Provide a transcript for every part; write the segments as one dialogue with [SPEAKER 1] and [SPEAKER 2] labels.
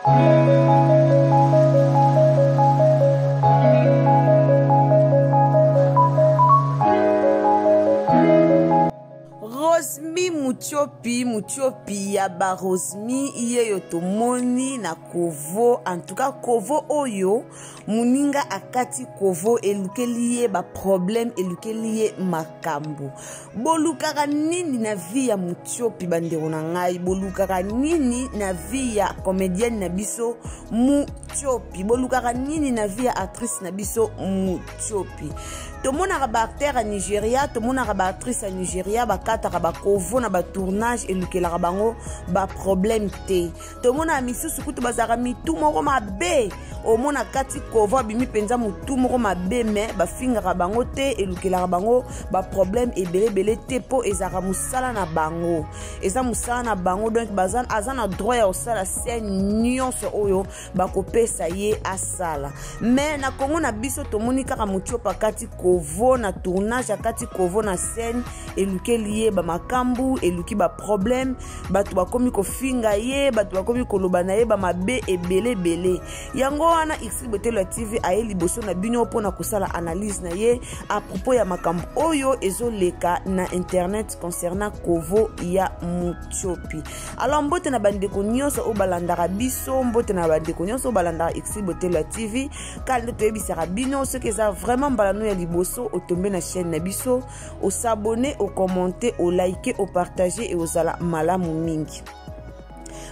[SPEAKER 1] Rosmi Muchopi ya ba Rosmi iye yotomoni na Kovo. En tout cas Kovo oyo muninga akati Kovo elukeliye ba problème elukeliye makambo. Bolukaka nini na vie ya Muchopi bandeko na ngai? Bolukaka nini na vie ya comédienne na biso Muchopi? Bolukaka nini na vie ya actrice na biso Muchopi? Tomona ba acteur à Nigeria, tomona ba actrice à Nigeria, ba kata ba Kovo na ba tournage elukela bango ba problème te. Tomona misusu kutu bazara mitu moko mabe. Omona kati Kovo bimi penza mutu moko mabe me ba finga bango te elukela bango ba problème ebele te po ezara musala na bango. Eza musala na bango donc bazan azana droit ya osala scène nyonso oyo ba kopesa ye asala. Mais na Kongo na biso tomoni kaka mutu pakati Kovo na tournage akati Kovo na scène elukeliye ba makambu eluki ba problème batu bakomi ko finga ye batu bakomi ko lobana ye ba mabe ebele yango wana X Botelo TV aye liboso na bino pona kosala analyse na ye à propos ya makambu oyo ezoleka na internet concernant Kovo ya Muchopi. Alors mbote na bandeko nyonso o balandaka biso, mbote na bandeko nyonso o balandaka X Botelo TV kalde toyebisaka bino ce que ça vraiment balano ya liboso o tomber na chaîne na biso, o s'abonner, o commenter, o liker, o partager et o zala malamu mingi.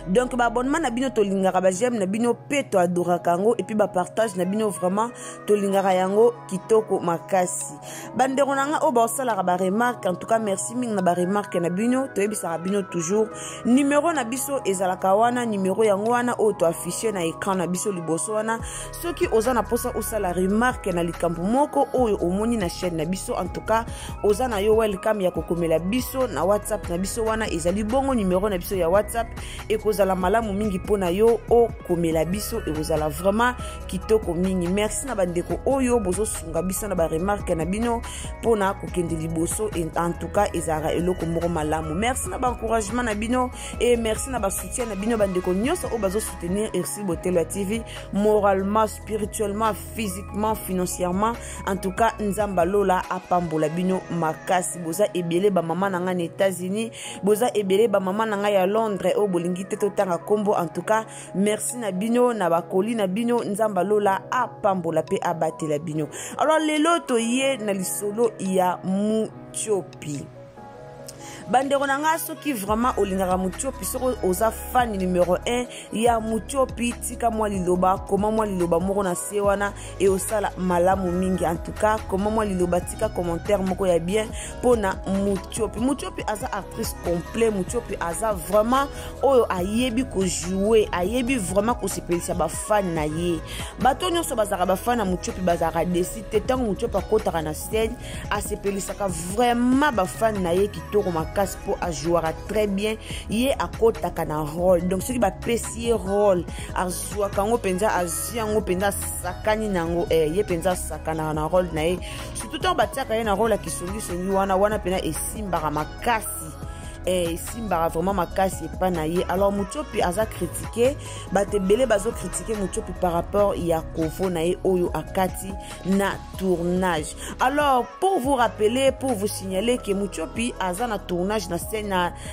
[SPEAKER 1] Donc ba abonnement na bino to lingaka ba j'aime na bino pe to adoraka yango et puis ba partage na bino vraiment to lingaka yango kitoko makasi. Bandeko nanga o ba osala ba remarque, en tout cas merci ming na ba remarque na bino to yebisa bino toujours numéro na biso ezalaka wana, numéro yango wana o to afficher na écran na biso liboso wana. Soki ozana posa osala remarque na likambo moko oyo omoni na chaîne na biso, en tout cas ozana yo welcome ya kokomela biso na WhatsApp na biso wana ezali bongo numéro na biso ya WhatsApp et la malamu mingi pona yo o komela biso et vous allez vraiment kitoko mingi. Merci na bandeko oyo bozo sunga biso na ba remarque na bino pona kokende liboso et en tout cas ezara eloko moko malamu. Merci na ba encouragement na bino et merci na ba soutien na bino bandeko nyonso o bazo soutenir X Botelo TV moralement, spirituellement, physiquement, financièrement. En tout cas nzamba lola apambola bino makasi. Boza ebele ba mama na nga na États-Unis, boza ebele ba mama na nga ya Londres o bolingi tanga kombo. En tout cas merci na bino na bakoli na bino nzamba lola apambola pe abatela bino. Alors lelo to ye na lisolo ya Muchopi. Bandeko nanga soki vraiment olingaka Muchopi soko oza fan numéro 1 ya Muchopi tika mwa liloba comment mwa liloba moko na se wana et osala malamu mingi. En tout cas comment mwa liloba tika commentaire moko ya bien pona Muchopi. Muchopi aza actrice complet, Muchopi aza vraiment oyo ayebi ko jouer, ayebi vraiment ko sepelisa ba fan na ye. Bato nyonso bazaka ba fan na Muchopi bazaka décide tant Muchopi akotaka na scène a sepelisaka vraiment ba fan na ye kitoko makasi po a jouer très bien ye akotaka na rôle. Donc ceux qui ba pesi rôle a jouer kango penza a ziango penza sakani nango ye penza sakana na rôle na ye surtout tant batiaka ye na rôle ki songi wana pena esimba makasi Simba vraiment makasi pas naie. Alors Muchopi aza critiqué, batebele bazo critiquer Muchopi par rapport ya Kovo naie oyo akati na tournage. Alors pour vous rappeler, pour vous signaler que Muchopi aza na tournage na scène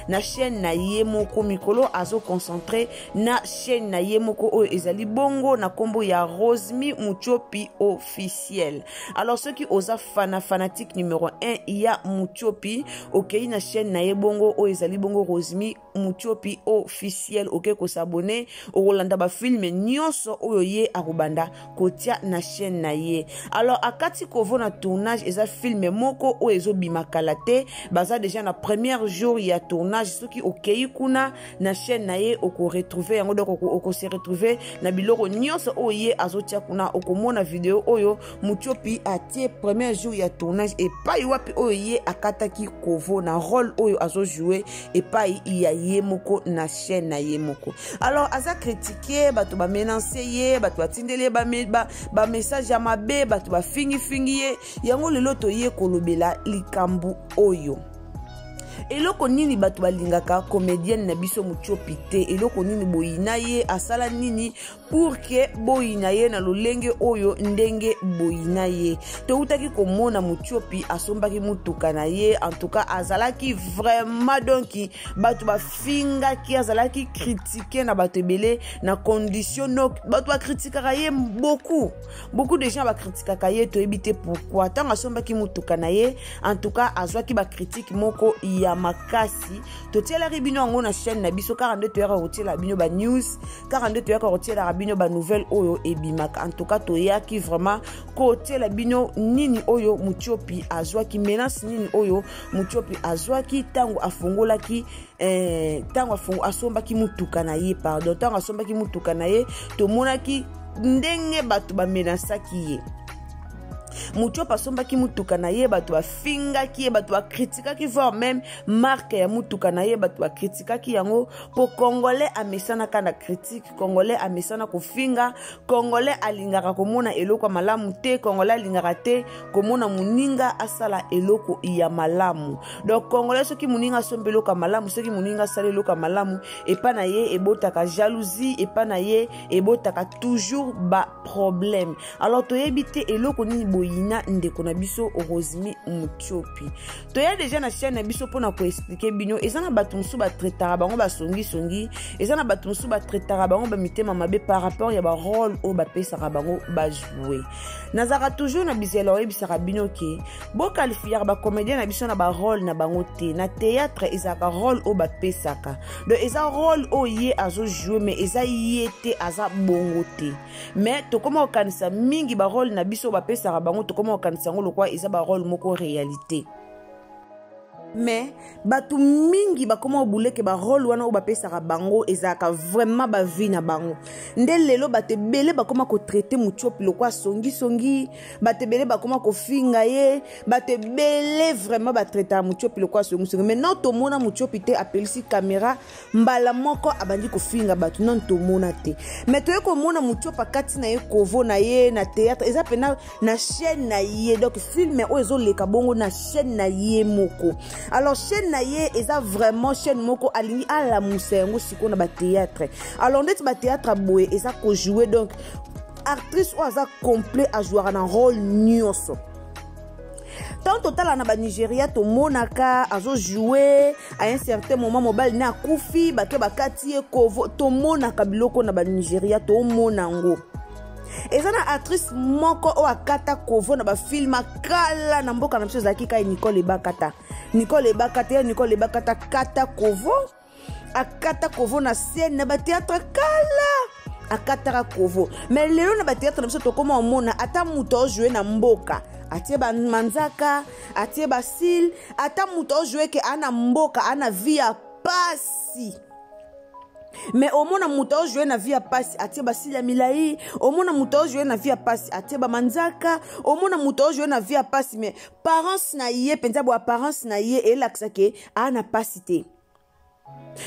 [SPEAKER 1] na chaîne na yemoko mikolo azo concentré na chaîne na yemoko oyo ezali bongo na kombo ya Rosmi Muchopi officiel. Alors ceux qui osa fanatique numéro 1 ya Muchopi OK na chaîne na yebongo ezali bongo Rosmi Muchopi officiel OK ko s'abonner au Rolanda ba film nyonso oyo ye akobanda kotia na chaîne na ye. Alors akati Kovo na tournage eza film moko o ezo bimakala te baza déjà na premier jour ya tournage soki OK kuna na chaîne na ye oko retrouver yango donc oko se retrouver na biloko nyonso oyo ye azotia kuna okomona video oyo Muchopi atie premier jour ya tournage et pa wapi oyo ye akataki Kovo na rôle oyo azo jouer et pas iya yemoko na chaîne na yemoko. Alors aza critiquer bato ba menacer ye bato ba tindele ba message ya mabe bato ba fingi ye yango lelo to ye kolobela likambu oyo. eloko nini bato balingaka comédienne na biso Muchopi te eloko nini boyina ye asala nini pour que boyina ye na lolenge oyo ndenge boyina ye toutaki komona Muchopi asombaki mutuka na ye en tout cas azalaki vraiment donc bato bafingaki azalaki critiquer na bato ebele na condition donc bato ba critiquer ye beaucoup de gens ba critiquer ye to ebité pourquoi tant asombaki mutuka na ye en tout cas azwaki ba critique moko ya makasi totiela ribino ngo na chaîne na biso 42 heures rotiela bino ba news 42 heures rotiela rabino ba nouvelle oyo ebimaka en tout cas toyaki vraiment kotiela bino nini oyo Muchopi azwaki menace nini oyo Muchopi azwaki tango afungolaki tango asombaki mutuka na ye pardon tango asombaki mutuka na ye tomonaki ndenge bato ba menasaki ye Muchopi asombaki mutuka na ye bato bafingaki ye bato bakritikaki voire même marque ya mutuka na ye bato bakritikaki yango po congolais amesana kana critique congolais amesana kofinga congolais alingaka komona eloko malamu te congolais alingaka te komona muninga asala eloko ya malamu donc congolais soki muninga asomba eloko malamu soki muninga asala eloko malamu epa na ye ebotaka jalousie epa na ye ebotaka toujours ba problème alors toyebi te eloko nini boyina ndeko na biso Rosmi Muchopi toya déjà na chaîne na biso pona ko expliquer bino ezana bato musu ba traitara bango ba songi ezana bato musu ba traitara bango ba mitema mabe par rapport ya ba rôle o ba pesa bango ba jouer nazaka toujours na bizelo ebisaka bino ke bo qualifier ba comédien na biso na ba rôle na bango te na théâtre ezaka rôle o ba pesaka donc eza rôle o ye azo jouer mais eza yete aza bongo te mais to koma okanisa mingi ba rôle na biso ba pesaka bango to koma okanisa ngo lokwa eza ba rôle moko réalité mais batu mingi bakoma obuleke ba rôle wana o bapesaka bango ezaka vraiment ba vie na bango nde lelo batebele bakoma ko traiter Muchopi lokwa songi batebele bakoma ko finga ye batebele vraiment ba traiter Muchopi lokwa songi mais non to mona Muchopi te apelisi caméra mbala moko abandi ko finga batu non to mona te mais to ko mona Muchopi akati na ye kovo na ye na théâtre eza pena na chaîne na ye donc film o ezo leka bongo na chaîne na ye moko alors chaîne na ye eza vraiment chaîne moko alingi ala musengo siko na ba théâtre alors ndeti ba théâtre boye eza ko jouer donc actrice ou eza complet à jouer na rôle nyonso tant total na ba Nigeria to monaka azo jouer à un certain moment mobile na kufi bake bakati e kovo to monaka biloko na ba Nigeria to monango ezana actrice moko o akata kovo na ba film kala na mboka na biso zaki kai Nicole Ebakata kata kovo akata kovo na scène na ba théâtre kala akatara kovo mais lelo na ba théâtre na biso to koma omona ata muto jouer na mboka atie ba manzaka atie ba sil ata muto jouer ke ana mboka ana via pasi mais au mona muto jouer na via pasi atie ba sil ya milai au mona muto jouer na via pasi atie ba manzaka au mona muto jouer na via pasi mais parents na ye penza bo apparence na ye elaksa ke ana pasité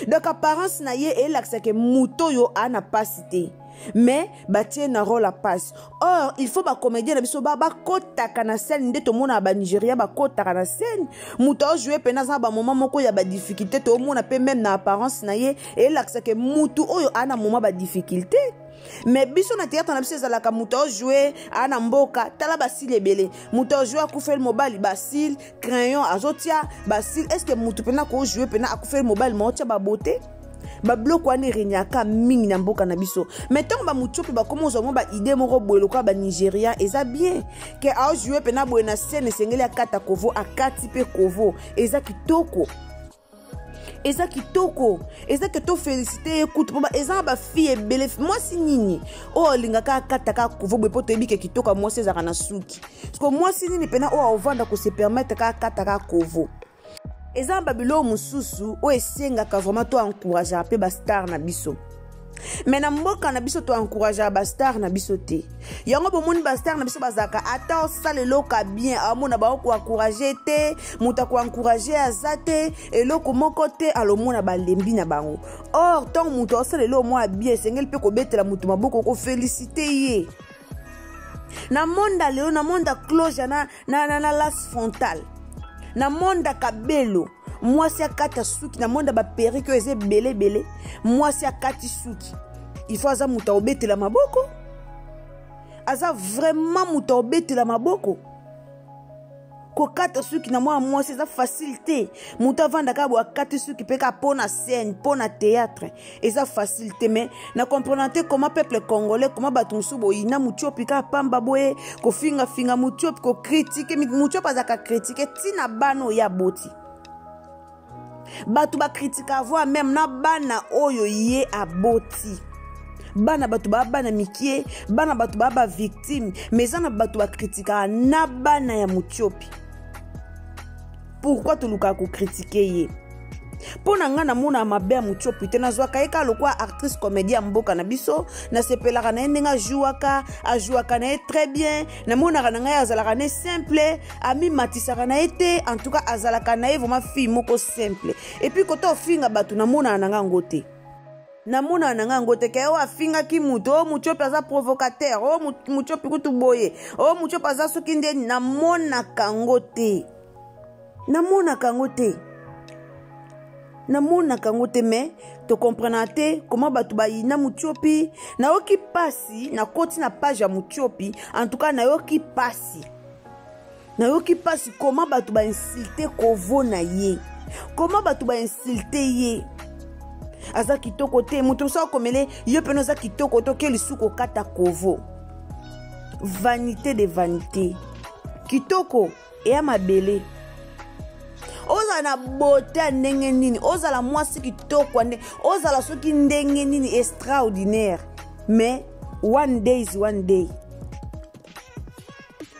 [SPEAKER 1] donc apparence na ye elaksa ke muto yo ana pasité mais batie na rôle à passe or il faut ba comédien na biso ba kotaka na scène nde to mona ba Nigeria ba kotaka na scène muto jouer pena za ba moment moko ya ba difficulté to mona pe même na apparence na ye et laksa ke mutu oyo ana moment ba difficulté mais biso na théâtre na biso ezalaka muto jouer ana mboka tala basil ebele muto jouer akufel mobile basil crayon azotia basil est-ce que mutu pena ko jouer pena akufel mobile mo tia ba beauté ba bloc wana renyaka mingi na mboka na biso mais tant ba Muchopi ba commence mo ba idée moko boyelo kwa ba Nigeria eza bien que a jouer pena boye na scène sengeli akata kovo akati pe kovo eza kitoko eza que to féliciter écoute ba eza ba fille belle moi si nini o lingaka akata kovo boye poto ebike kitoko moi c'est zaka na suki parce que moi si nini pena o ovanda ko se permettre ka akata kovo eza babilo mususu o esengaka vraiment to encourager pe ba star na biso mais na mboka na biso to encourager ba star na biso te yango bomoni ba star na biso bazaka ata saleloko bien amona ba ko encourager te muta ko encourager azate eloko moko te alomona ba lembi na bango or tant muta salelo mo bien sengel pe ko betela mutu maboko ko féliciter ye na monda leo na monda close na las frontal na monda kabelo mwasi akata suki na monde ba perike eze belé mwasi akati suki il faut aza muta obetela maboko aza vraiment muta obetela maboko kokata suki na mwasi eza facilité muta vanda ka bo akati suki peka pona scène pona théâtre eza facilité mais na comprenante comment peuple congolais comment batu musubo ina mutiopi ka pamba boye ko finga mutiopi ko critiquer mutiopi azaka critiquer tina bano ya boti batu ba critique avoir même na bana oyo ye aboti bana batu ba bana mikie bana batu ba victime mais ça na batu ba critique na bana ya mutiopi. Pourquoi tu luka ko critiquer ye? Pona ngana mona mabe mutiopi te nazwa kaeka lokwa actrice comédie mboka na biso na sepelaka na ndenga ajuaka na très bien na mona kana ngaya azalaka ne simple ami matisaka na ete en tout cas azalaka na vraiment fille moko simple et puis koto finga batu na mona na ngote na mona na ngote ke o afinga ki muto o mutiopi aza provocateur o mutiopi kutu boye o mutiopi aza soki nde na mona kangote na mona kangote mais to comprenate comment batu ba ina mutiopi na oki pasi na koti na page ya mutiopi en tout cas na yoki pasi comment batu ba insulter kovo na ye comment batu ba insulter ye aza kitoko te mutu so komele yo peno za kitoko to ke lisuko kata kovo vanité de vanité kitoko e amabele oza na beauté ndenge nini oza la mwasi kitoko ande oza la soki ndenge nini extraordinaire mais one day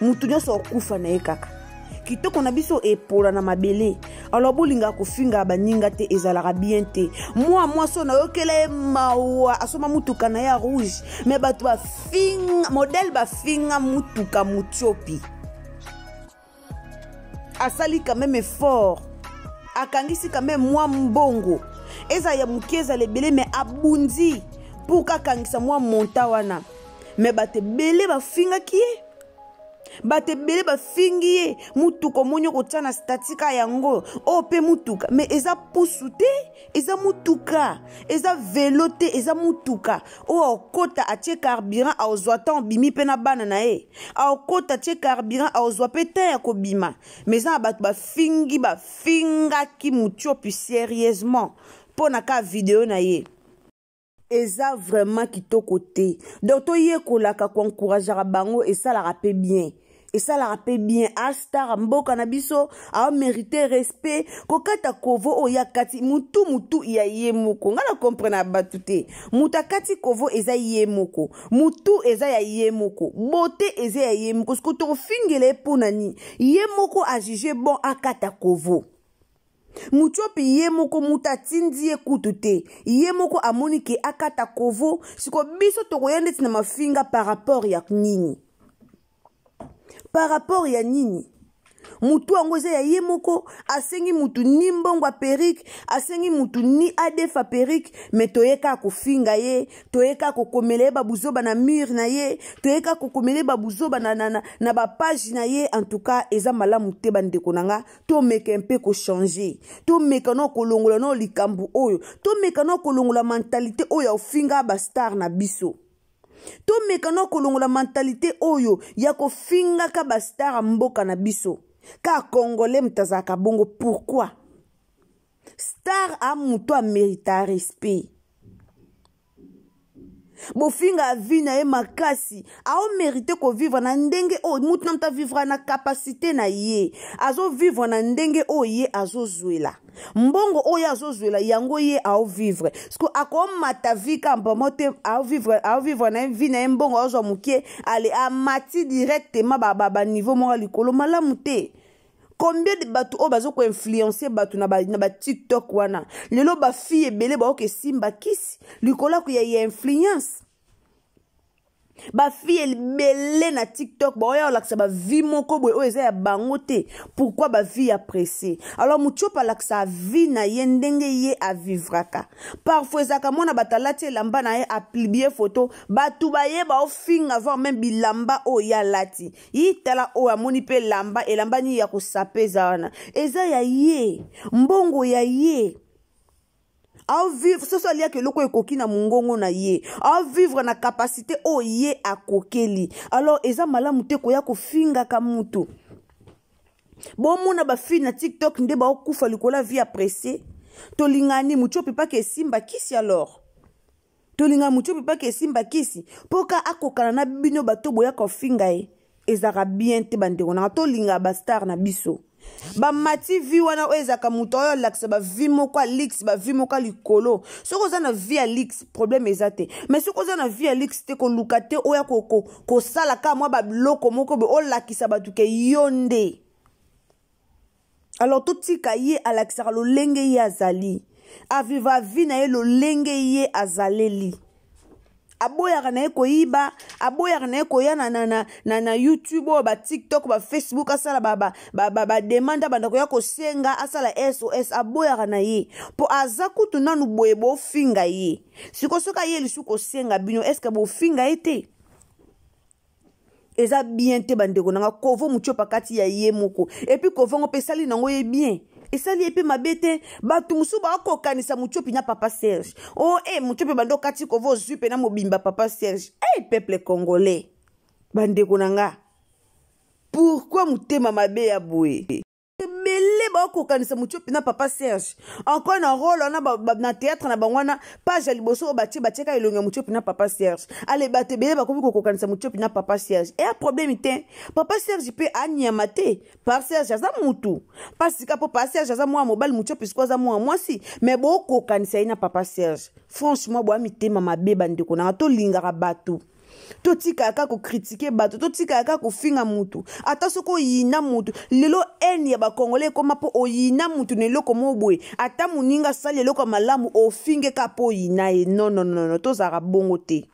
[SPEAKER 1] mutu nyonso okufa na ye kaka kitoko na biso epola na mabele alors bolinga kofinga baninga te ezalaka bien te moi so na yokela mawa asoma mutuka na ya rouge mais batu ba finga modèle ba finga mutuka mutiopi asali quand même effort akangisi quand même moi mbongo eza ya mukeza lebele mais abundi pour kakangisa moi monta wana mais bate belé ba finga ki bate belé ba fingi mutuka monyo ko tana statika yango o pe mutuka mais eza pusute eza mutuka eza velote eza mutuka o kota atie carburant a ozwata bimi pe na bana na e a kota atie carburant a ozwa pe te ya kobima mais za batu ba finga ki mutiopi sérieusement pona ka vidéo na ye eza vraiment kitoko te donc to ye kolaka ko encourager bango et ça la rappelle bien a star mboka na biso a mérité respect kokata kovo oya kati mutu ya ye moko ngala comprendre batute mutakati kovo eza ye moko mutu eza ya ye moko beauté eza ya ye moko sko to fingele ponani ye moko a jugé bon akata kovo mutiopi ye moko muta tindi ye kutute ye moko amoni ke akata kovo siko biso tokoyende tina mafinga par rapport ya nini mutu ango eza ya ye moko asengi mutu ni mbongo perike asengi mutu ni adefa perike mais toyeka kofinga ye toyeka kokomela babuzoba na mur na ye toyeka kokomela babuzoba na ba page na ye en tout cas eza malamu te bandeko nanga to meka mpe ko changer to meka no kolongola no likambu oyo to meka no kolongola mentalité oyo ofinga ba star na biso to meka no kolongola mentalité oyo ya kofinga ka ba star mboka na biso ka congolais mtazaka bongo pourquoi star a mutu a mérita respect bofinga vie na ye makasi a o mérité ko vivre na ndenge o mutu namta vivre na capacité na ye azo vivre na ndenge o ye azo zwela mbongo oyo azo zwela yango ye a o vivre parce ako mata vie ka mbomote a o vivre na vie na mbongo azo mukie ale a mati directement ba niveau mo likolo malamu te. Combien de bateaux au bazo ko influencer bateau na ba TikTok wana lelo ba fille belé ba oke simba kisi likola ku ya influence ba fille elibele na TikTok ba oya olakisa ba vie moko boye oyo eza ya bango te. Pourquoi ba vie ya pressé? Alors Mutiopi alakisa vie na ye ndenge ye avivraka. Parfois ezaka mona batalati elamba na ye apublier photo batu ba ye ba ofinga avant même bilamba oya lati. Yitala oyo amoni pe elamba ni ya kosapeza wana. Eza ya ye, mbongo ya ye. A vivre, ce soit lié que loko ekoki na mungongo na ye. A vivre na capacité o ye akokeli. Alors, eza malamu te koya kofinga ka mutu. Bon mona ba fi na TikTok nde ba okufa likola vie appréciée. Tolingani Mutiopi pa ke simba kisi alors. Tolinga Mutiopi pa ke simba kisi. Poka akokana na bino bato boya kofinga e. Ezaka bien te bandeko na tolinga ba star na biso. Ba mati vi wana ezaka muto oyo laksa ba vi moko lix ba vi moko likolo soko za na vi lix problème ezate mais soko za na vi lix te ko lukate oya ko sala ka mwa ba bloko moko be o lakisa batuke yonde. Alors tout tika ye alakisa lo lenge ye azali aviva vi na ye lo lenge ye azaleli. Aboyaka na ye koyiba, aboyaka na ye koya na YouTube ou ba TikTok ba Facebook asala ba demanda banda koya kosenga asala SOS aboyaka na ye po azakutu nanu boye bo finga ye siko soka ye lisu kosenga bino est-ce que bo finga ete eza bien te bandeko nanga kovo Mutiopi kati ya ye moko et puis kovo ngo pesali nango ye bien. Et ça lié pe mabete batu musu ba ko kanisa Mutiopi na papa Serge. Oh Mutiopi bando kati kovo zupe na mobimba papa Serge. Peuple congolais. Bandeko nanga. Pourquoi mutema mabe ya boye? Mele ba ko kanisa Mutiopi na papa Serge. Encore na rôle na théâtre na bangwana page liboso bati ka elonga Mutiopi na papa Serge. Allez bate bele ba ko kanisa Mutiopi na papa Serge. Et un problème té papa Serge peut anyamate par Serge za mutu. Parce que papa Serge za moi mobile Mutiopi sko za moi si mais bo ko kanisa ina papa Serge. Franchement bo mitema mabe bandeko na to lingaka batu. Totika aka ko critiquer bato totika aka ko finga mutu ata soko yina mutu lelo eni ya ba congolais koma po oyina mutu ne loko mobwe ata muninga sali loko malamu o finge ka po yina e non to zara bongo te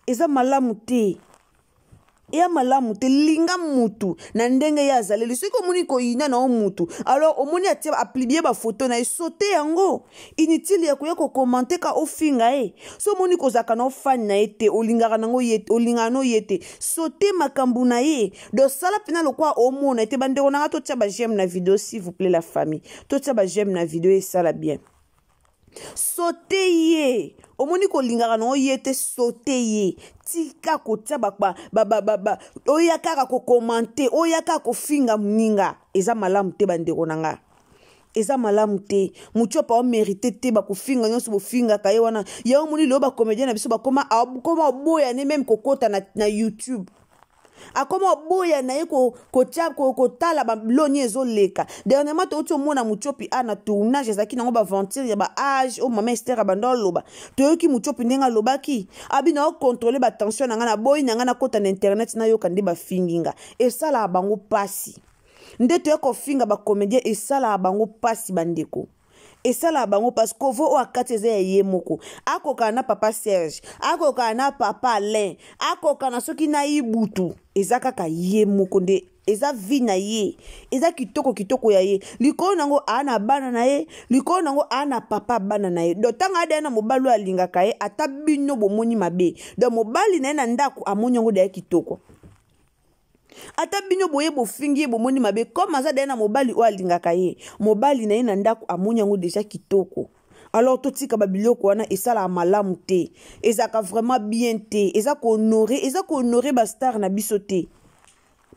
[SPEAKER 1] eza malamu te ya malamu te linga mutu na ndenge ya zaleli siko muni ko yina na mutu alors omoni atia aplier ba photo na sauter yango inutile ya ko commenter ka ofinga so moni ko zaka na fan na ete olingaka nango yete olingano yete sauter makambu na ye do sala pina lokwa omona ete bandeko na to tia ba j'aime na vidéo s'il vous plaît la famille to tia ba j'aime na vidéo et ça la bien sauter ye omoni ko lingaka na yete sauter ye tika ko tia ba oyaka ko commenter oyaka ko finga muninga eza malamu te bandeko nanga eza malamu te Mutiopi o mérité te ba ko finga nyonso bo finga kaye wana ya omoni lo ba comédien na biso ba koma boya ne même kokota na YouTube akoma boya na ye ko tala ba blonye ezoleka dernièrement to mona Mutiopi ana tournage ezaki nango ba ventir ya ba age o mama Esther bando loba toyoki Mutiopi ndenga lobaki abina o contrôler ba tension nanga na boy nanga na kota na internet na yo kandi ba finginga esala bango pasi nde to ko finga ba comédien esala bango pasi bandeko esala bango parce que vo o akati eza ye moko akoka na papa Serge akoka na papa Alain akoka na soki na ibutu eza kaka ye moko nde eza vi na ye eza kitoko ya ye likolo nango ana bana na ye likolo nango ana papa bana na ye do tanga ade na mobali alingaka ye ata bino bomoni mabe do mobali na ye na ndako amoni yango de kitoko ata bino boye bo fingi bo moni mabe comme aza na mobali o alingaka ye mobali na ye na ndako amoni yango déjà kitoko alors totika ba biloko wana esala malamu te ezaka vraiment bien te eza ko honorer ba star na biso te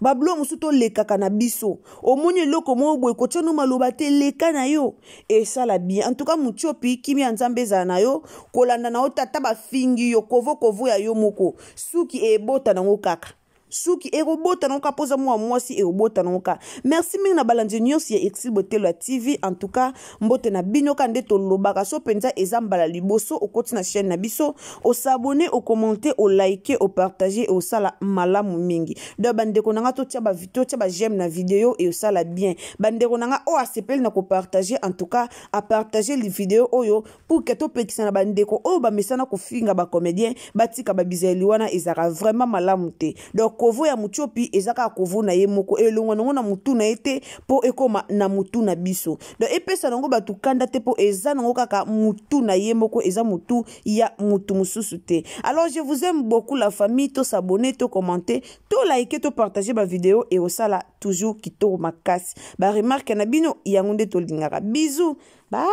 [SPEAKER 1] bablo musu to lekaka na biso omoni loko mo boye ko tshano maloba te leka na yo esala bien en tout cas Mutiopi kimi ya nzambe eza na yo kolanda na o tata ba fingi yo kovo ya yo moko suki ebota nango kaka suki erobota na poza mwa mwasi erobota na merci mingi na balandi nyonso ya Exil Botelo TV. En tout cas mbote na bino ka nde tolobaka so penza eza mbala liboso okoti na chaîne na biso osabone okommente olike opartage osala malamu mingi do bandeko nanga totia ba video tia ba j'aime na vidéo et osala bien bandeko nanga o asepeli na kopartager en tout cas à partager les vidéos oyo pour que to pekisa na bandeko o ba mesana kofinga ba comédien batika ba bizeli wana ezaka vraiment malamu te donc kovo ya mutiopi ezaka kovo na ye moko elongo na mutu na ete po ekoma na mutu na biso donc epesa nango batu kanda te po eza nango kaka mutu na ye moko eza mutu ya mutu mususu te. Alors je vous aime beaucoup la famille, to s'abonner, to commenter, to liker, to partager ma vidéo et osala toujours kitoko makasi ba remarque na bino yangonde to lingaka. Bisous, bye.